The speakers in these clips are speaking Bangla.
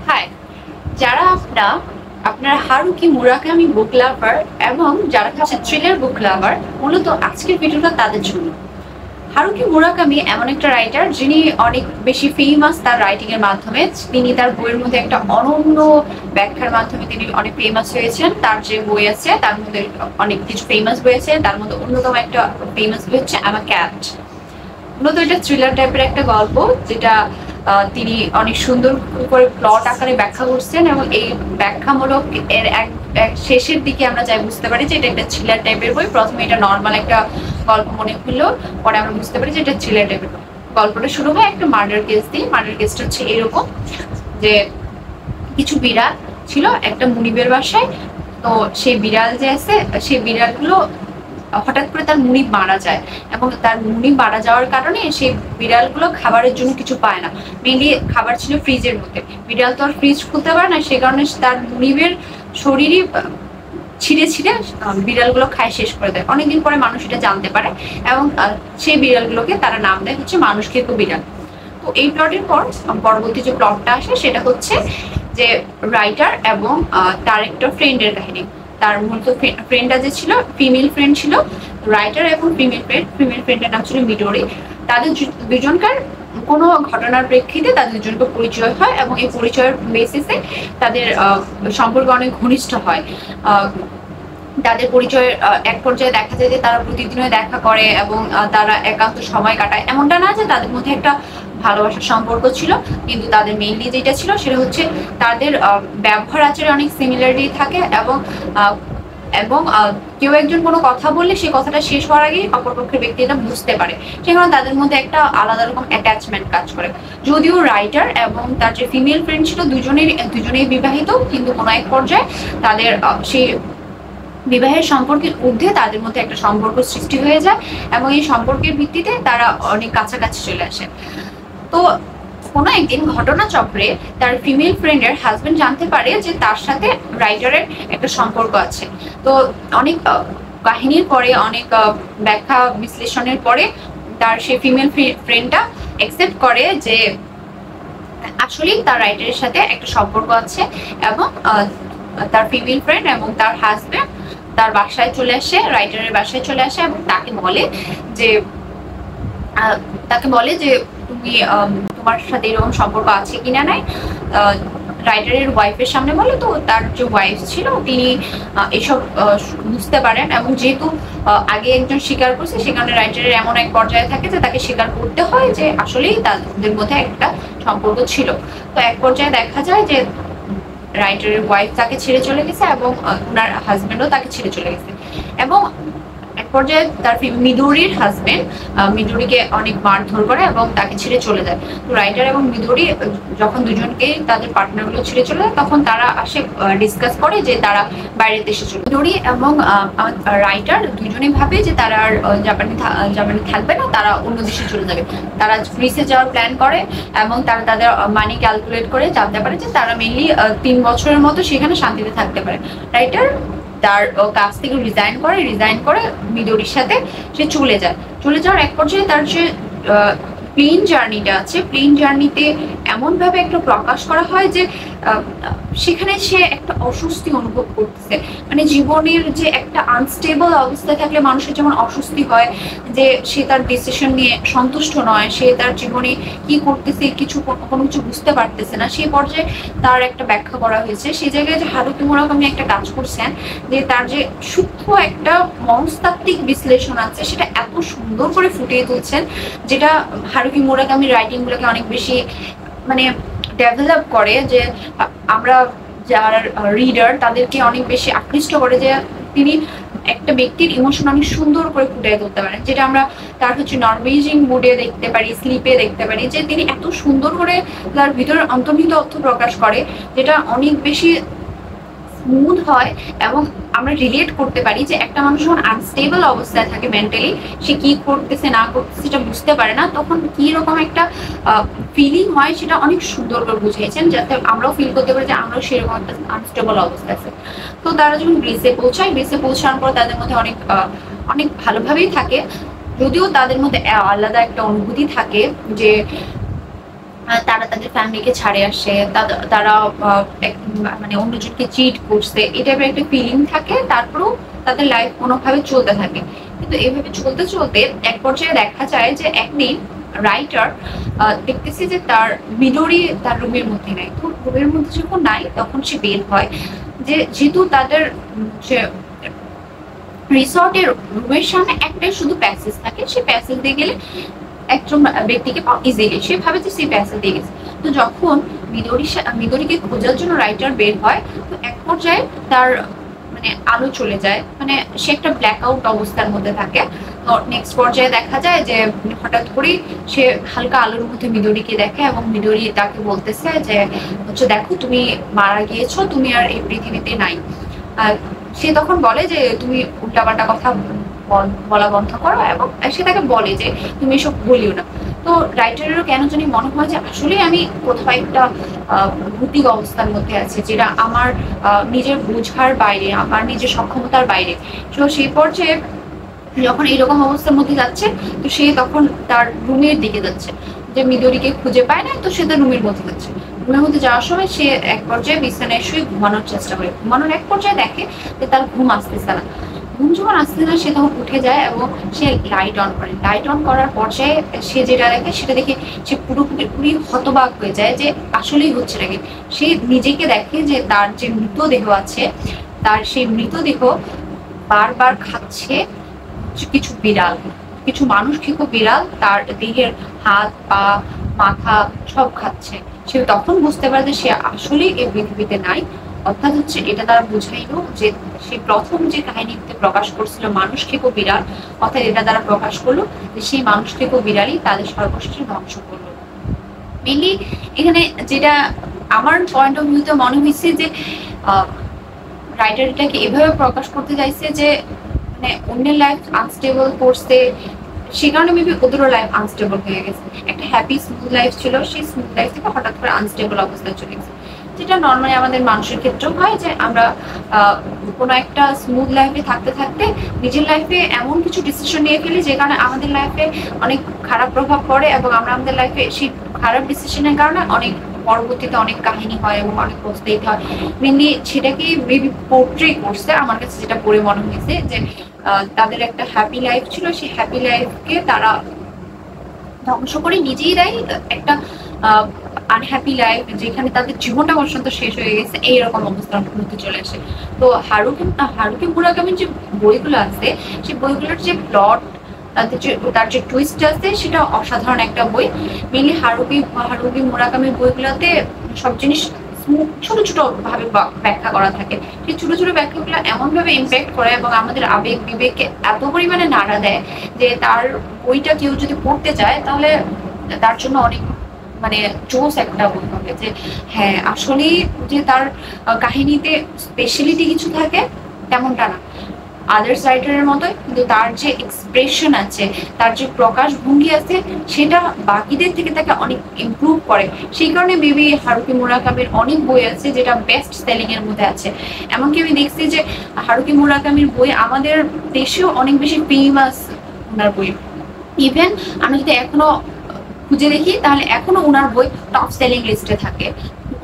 হাই, যারা আপনার হারুকি মুরাকামি বুক লাভার এবং যারা হচ্ছে থ্রিলার বুক লাভার, মূলত আজকের ভিডিওটা তাদের জন্য। হারুকি মুরাকামি এমন একটা রাইটার যিনি অনেক বেশি ফেমাস তার রাইটিং এর মাধ্যমে। তিনি তার বইয়ের মধ্যে একটা অনন্য ব্যাখ্যার মাধ্যমে তিনি অনেক ফেমাস হয়েছেন। তার যে বই আছে তার মধ্যে অনেক কিছু ফেমাস বই আছে, তার মধ্যে অন্যতম একটা ফেমাস বই হচ্ছে আই এম আ ক্যাট। মূলত এটা থ্রিলার টাইপের একটা গল্প, যেটা তিনি অনেক সুন্দর করে প্লট আকারে ব্যাখ্যা করছেন, এবং এই ব্যাখ্যামূলক এর এক শেষের দিকে আমরা যাই বুঝতে পারি যে এটা একটা থ্রিলার টাইপের বই। প্রথমে এটা নর্মাল একটা গল্প মনে হলো, পরে আমরা বুঝতে পারি যে এটা থ্রিলার টাইপের। গল্পটা শুরু হয় একটা মার্ডার কেস দিয়ে। মার্ডার কেসটা হচ্ছে এরকম যে কিছু বিড়াল ছিল একটা মুনিবের বাসায়। তো সেই বিড়াল যে আছে, সেই বিড়ালগুলো হঠাৎ করে তার মুনিব মারা যায়, এবং তার মুনিব মারা যাওয়ার কারণে সেই বিড়ালগুলো খাবারের জন্য কিছু পায় না। মেনলি খাবার ছিল ফ্রিজের মধ্যে। বিড়াল তো আর ফ্রিজ খুলতে পারে না, সেই কারণে তার মুনিবের শরীরই ছিঁড়ে ছিঁড়ে বিড়ালগুলো খায় শেষ করে দেয়। অনেকদিন পরে মানুষ এটা জানতে পারে, এবং সেই বিড়ালগুলোকে তারা নাম দেয় হচ্ছে মানুষ খেত বিড়াল। তো এই প্লটের পর পরবর্তী যে প্লটটা আসে সেটা হচ্ছে যে রাইটার এবং তার একটা ফ্রেন্ডের কাহিনী। তার মূলত ফ্রেন্ডটা যে ছিল, ফিমেল ফ্রেন্ড ছিল, রাইটার এবং ফিমেল ফ্রেন্ডের নাম ছিল মিডোরি। তাদের দুজনকার কোনো ঘটনার প্রেক্ষিতে তাদের দুজনকে পরিচয় হয়, এবং এই পরিচয়ের বেসিসে তাদের সম্পর্ক অনেক ঘনিষ্ঠ হয়। তাদের পরিচয়ের এক পর্যায়ে দেখা যায় যে তারা প্রতিদিনই দেখা করে, এবং তারা একান্ত সময় কাটায়। এমনটা না যে তাদের মধ্যে একটা ভালোবাসার সম্পর্ক ছিল, কিন্তু তাদের মেইনলি যেটা ছিল সেটা হচ্ছে তাদের ব্যবহার আচারে অনেক সিমিলারিটি থাকে, এবং এবং কেউ একজন কোনো কথা বললে সেই কথাটা শেষ হওয়ার আগেই অপরপক্ষের ব্যক্তি এটা বুঝতে পারে। সেখানে তাদের মধ্যে একটা আলাদা রকম অ্যাটাচমেন্ট কাজ করে। যদিও রাইটার এবং তার যে ফিমেল ফ্রেন্ড ছিল দুজনেই বিবাহিত, কিন্তু কোনো এক পর্যায়ে তাদের সেই বিবাহের সম্পর্কের ঊর্ধ্বে তাদের মধ্যে একটা সম্পর্ক সৃষ্টি হয়ে যায়, এবং এই সম্পর্কের ভিত্তিতে তারা অনেক কাছাকাছি চলে আসে। তো কোনো একদিন ঘটনাচক্রে তার ফিমেল ফ্রেন্ডের হাজবেন্ড জানতে পারে যে তার সাথে রাইটারের একটা সম্পর্ক আছে। তো অনেক কাহিনীর পরে, অনেক ব্যাখ্যা বিশ্লেষণের পরে তার সেই ফিমেল ফ্রেন্ডটা অ্যাকসেপ্ট করে যে আসলেই তার রাইটারের সাথে একটা সম্পর্ক আছে, এবং তার ফিমেল ফ্রেন্ড এবং তার হাজবেন্ড তার বাসায় চলে আসে, রাইটারের বাসায় চলে আসে, এবং তাকে বলে যে তুমি তোমার সাথে এরকম সম্পর্ক আছে কিনা নাই। রাইটারের ওয়াইফের সামনে বলে। তো তার যে ওয়াইফ ছিল তিনি এসব বুঝতে পারেন, এবং যেহেতু আগে একজন স্বীকার করছে, সেখানে রাইটারের এমন এক পর্যায়ে থাকে যে তাকে স্বীকার করতে হয় যে আসলেই তাদের মধ্যে একটা সম্পর্ক ছিল। তো এক পর্যায়ে দেখা যায় যে রাইটারের ওয়াইফ তাকে ছেড়ে চলে গেছে, এবং ওনার হাজবেন্ডও তাকে ছেড়ে চলে গেছে। এবং এক পর্যায়ে তার মিদুরির হাজবেন্ড মিদুরিকে অনেক মারধর করে এবং তাকে ছেড়ে চলে যায়। তো রাইটার এবং মিদুরি যখন দুজনকে তাদের পার্টনারগুলো ছেড়ে চলে যায়, তখন তারা আসে ডিসকাস করে যে তারা বাইরের দেশে চলে। মিদুরি এবং রাইটার দুজনেই ভাবে যে তারা আর জাপানে থাকবে না, তারা অন্য দেশে চলে যাবে। তারা গ্রিসে যাওয়ার প্ল্যান করে, এবং তারা তাদের মানি ক্যালকুলেট করে জানতে পারে যে তারা মেনলি 3 বছরের মতো সেখানে শান্তিতে থাকতে পারে। রাইটার তার কাছ থেকে রিজাইন করে মিদুরির সাথে সে চলে যাওয়ার এক পর্যায়ে তার যে প্লেন জার্নিটা আছে, প্লেন জার্নিতে এমন ভাবে একটা প্রকাশ করা হয় যে সেখানে সে একটা অস্বস্তি অনুভব করতেছে। মানে জীবনের যে একটা আনস্টেবল অবস্থায় থাকলে মানুষের যেমন অস্বস্তি হয়, যে সে তার ডিসিশন নিয়ে সন্তুষ্ট নয়, সে তার জীবনে কি করতেছে কোনো কিছু বুঝতে পারতেছে না, সেই পর্যায়ে তার একটা ব্যাখ্যা করা হয়েছে। সেই জায়গায় যে হারুকি মুরাকামি একটা কাজ করছেন, যে তার যে সূক্ষ্ম একটা মনস্তাত্ত্বিক বিশ্লেষণ আছে সেটা এত সুন্দর করে ফুটিয়ে তুলছেন, যেটা হারুকি মুরাকামির রাইটিং গুলোকে অনেক বেশি মানে ডেভেলপ করে, যে আমরা যারা রিডার তাদেরকে অনেক বেশি আকৃষ্ট করে, যে তিনি একটা ব্যক্তির ইমোশন অনেক সুন্দর করে ফুটিয়ে তুলতে পারেন, যেটা আমরা তার হচ্ছে নরওয়েজিং মুডে দেখতে পারি, স্লিপে দেখতে পারি, যে তিনি এত সুন্দর করে তার ভিতরে অন্তর্নিহিত অর্থ প্রকাশ করে, যেটা অনেক বেশি স্মুথ হয়, এবং আমরা রিলেট করতে পারি যে একটা মানুষ যখন আনস্টেবল অবস্থায় থাকে মেন্টালি, সে কি করতেছে না করতেছে সেটা বুঝতে পারে না, তখন কি রকম একটা ফিলিং হয় সেটা অনেক সুন্দর করে বুঝিয়েছেন, যাতে আমরাও ফিল করতে পারি যে আমরাও সেরকম একটা আনস্টেবল অবস্থায় আছে। তো তারা যখন গ্রিসে পৌঁছানোর পর তাদের মধ্যে অনেক ভালোভাবেই থাকে, যদিও তাদের মধ্যে আলাদা একটা অনুভূতি থাকে যে তারা তাদের ফ্যামিলিকে ছাড়ে আসে, তারা মানে অন্যজনকে চিট করছে, এই টাইপের একটা ফিলিং থাকে। তারপরেও তাদের লাইফ কোনোভাবে চলতে থাকে। কিন্তু এইভাবে চলতে চলতে এক পর্যায়ে দেখা যায় যে একদিন রাইটার দেখতেছি যে তার মিডোরি তার রুমের মধ্যে নাই। তো রুমের মধ্যে যখন নাই তখন সে বের হয়, যেহেতু তাদের রিসর্টের রুমের সামনে একটাই শুধু প্যাসেজ থাকে, সে প্যাসেজ দিয়ে গেলে একজন ব্যক্তিকে পাওয়া ইজিলি, সে ভাবে যে সে প্যাসেজ দিয়ে গেছে। তো যখন মিদরিকে খোঁজার জন্য রাইটার বের হয়, তো এক পর্যায়ে তার মানে আলো চলে যায়, মানে সে একটা ব্ল্যাক আউট অবস্থার মধ্যে থাকে। তো নেক্সট পর্যায়ে দেখা যায় যে হঠাৎ করেই সে হালকা আলোর মধ্যে মিদরিকে দেখে এবং মিদরি তাকে বলতেছে যে হচ্ছে দেখো তুমি মারা গিয়েছো, তুমি আর এই পৃথিবীতে নাই। সে তখন বলে যে তুমি উল্টাপাল্টা কথা বলা বন্ধ করো, এবং সে তাকে বলে যে তুমি এসব বলিও না। তো রাইটারেরও কেন জানি মনে হয় যে আসলে আমি কোথাও একটা ভৌতিক অবস্থার মধ্যে আছি, যেটা আমার নিজের বোঝার বাইরে, আমার নিজের সক্ষমতার বাইরে। তো সেই পর্যায়ে যখন এরকম অবস্থার মধ্যে যাচ্ছে, তো সে তখন তার রুমের দিকে যাচ্ছে, যে মিদরিকে খুঁজে পায় না, তো সে তার রুমের মধ্যে যাচ্ছে। রুমের মধ্যে যাওয়ার সময় সে এক পর্যায়ে বিছানায় শুয়ে ঘুমানোর চেষ্টা করে, ঘুমানোর এক পর্যায়ে দেখে যে তার ঘুম আসতেছে না। ঘুম যখন আসতে না, সে তখন উঠে যায় এবং সে লাইট অন করে। লাইট অন করার পর্যায়ে সে যেটা দেখে সেটা দেখে সে পুরোপুরি হতবাক হয়ে যায় যে আসলেই হচ্ছে নাকি। সে নিজেকে দেখে যে তার যে মৃতদেহ আছে, তার সেই মৃতদেহ বারবার খাচ্ছে কিছু বিড়াল, কিছু মানুষ খেকো বিড়াল তার দেহের হাত পা মাথা সব খাচ্ছে। সে তখন বুঝতে পারে যে সে আসলেই এই পৃথিবীতে নাই। অর্থাৎ হচ্ছে এটা তারা বুঝাইলো যে সে প্রথম যে কাহিনীতে প্রকাশ করছিল মানুষ খেকো বিড়াল, অর্থাৎ এটা তারা প্রকাশ করলো যে সেই মানুষ খেকো বিড়ালই তাদের সর্বশেষে ধ্বংস করলো। মেনলি এখানে যেটা আমার পয়েন্ট অফ ভিউতে মনে হয়েছে যে রাইটার এটাকে এভাবে প্রকাশ করতে চাইছে যে মানে অন্যের লাইফ আনস্টেবল করছে, সে কারণে মেবি ওদেরও লাইফ আনস্টেবল হয়ে গেছে। একটা হ্যাপি স্মুথ লাইফ ছিল, সেই স্মুথ লাইফ থেকে হঠাৎ করে আনস্টেবল অবস্থায় চলে গেছে, যেটা নর্মালি আমাদের মানুষের ক্ষেত্রেও হয় যে আমরা কোনো একটা স্মুথ লাইফে থাকতে থাকতে নিজের লাইফে এমন কিছু ডিসিশন নিয়ে ফেলি যে কারণে আমাদের লাইফে অনেক খারাপ প্রভাব পড়ে, এবং আমরা আমাদের লাইফে সেই খারাপ ডিসিশনের কারণে অনেক পরবর্তীতে অনেক কাহিনী হয় এবং অনেক পস্তাইতে হয়। মেনলি সেটাকে মেবি পোর্ট্রে করছে, আমার কাছে যেটা পড়ে মনে হয়েছে যে তাদের একটা হ্যাপি লাইফ ছিল, সেই হ্যাপি লাইফকে তারা ধ্বংস করে নিজেই দেয় একটা আনহ্যাপি লাইফ, যেখানে তাদের জীবনটা পর্যন্ত শেষ হয়ে গেছে, এইরকম অবস্থার মধ্যে চলে আসে। তো হারুকি মুরাকামির যে বইগুলো আছে, সেই বইগুলোর যে প্লট, তার যে টুইস্ট আছে, সেটা অসাধারণ একটা বই। মেনলি হারুকি মুরাকামির বইগুলোতে সব জিনিস ছোট ছোট ভাবে ব্যাখ্যা করা থাকে। সেই ছোট ছোট ব্যাখ্যাগুলো এমন ভাবে ইম্প্যাক্ট করে এবং আমাদের আবেগ বিবেককে এত পরিমাণে নাড়া দেয় যে তার বইটা কেউ যদি পড়তে চায় তাহলে তার জন্য অনেক মানে জোস একটা বই হবে। যে হ্যাঁ আসলেই যে তার কাহিনীতে স্পেশালিটি কিছু থাকে তেমনটা না, আদার্স রাইটারের মতোই, কিন্তু তার যে এক্সপ্রেশন আছে, তার যে প্রকাশ ভঙ্গি আছে, সেটা বাকিদের থেকে তাকে অনেক ইমপ্রুভ করে। সেই কারণে মেবি হারুকি মুরাকামির অনেক বই আছে যেটা বেস্ট সেলিং এর মধ্যে আছে। এমনকি আমি দেখছি যে হারুকি মুরাকামির বই আমাদের দেশেও অনেক বেশি ফেমাস ওনার বই। ইভেন আমি যদি এখনো খুঁজে দেখি তাহলে এখনো ওনার বই টপ সেলিং লিস্টে থাকে।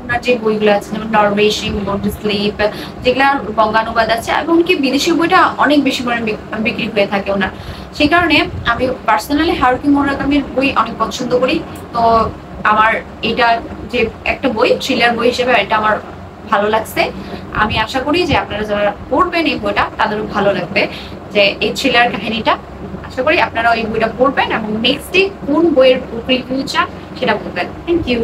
ওনার যে বইগুলো আছে যেমন নরওয়েশিং, স্লিপ, যেগুলা বঙ্গানুবাদ আছে, এমনকি বিদেশি বইটা অনেক বেশি পরিমাণে বিক্রি হয়ে থাকে ওনার। সেই কারণে আমি পার্সোনালি হারুকি মুরাকামির বই অনেক পছন্দ করি। তো আমার এটা যে একটা বই, থ্রিলার বই হিসেবে এটা আমার ভালো লাগছে। আমি আশা করি যে আপনারা যারা পড়বেন এই বইটা তাদেরও ভালো লাগবে, যে এই থ্রিলার কাহিনীটা। আশা করি আপনারা এই বইটা পড়বেন এবং নেক্সট ডে কোন বইয়ের রিভিউ চান সেটা বলবেন। Thank you.